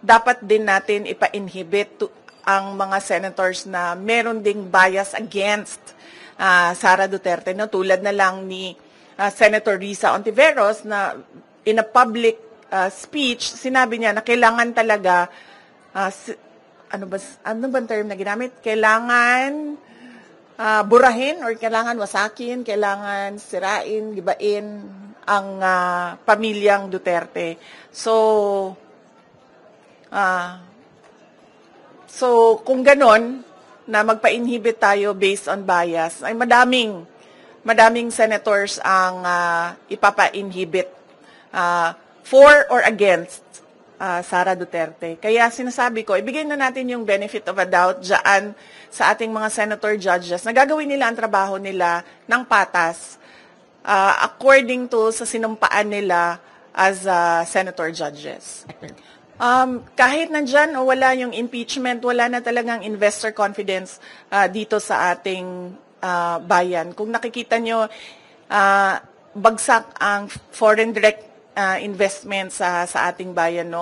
dapat din natin ipa-inhibit ang mga senators na meron ding bias against Sara Duterte, no? Tulad na lang ni Senator Risa Ontiveros na in a public speech, sinabi niya na kailangan talaga, ano ba term na ginamit? Kailangan burahin or kailangan wasakin, kailangan sirain, gibain ang pamilyang Duterte. So kung ganon, na magpa-inhibit tayo based on bias, ay madaming senators ang ipapa-inhibit for or against Sara Duterte. Kaya sinasabi ko, ibigay na natin yung benefit of a doubt dyan sa ating mga senator judges na gagawin nila ang trabaho nila ng patas according to sa sinumpaan nila as senator judges. Kahit nandyan o wala yung impeachment, wala na talagang investor confidence dito sa ating bayan. Kung nakikita nyo, bagsak ang foreign direct investment sa ating bayan, no?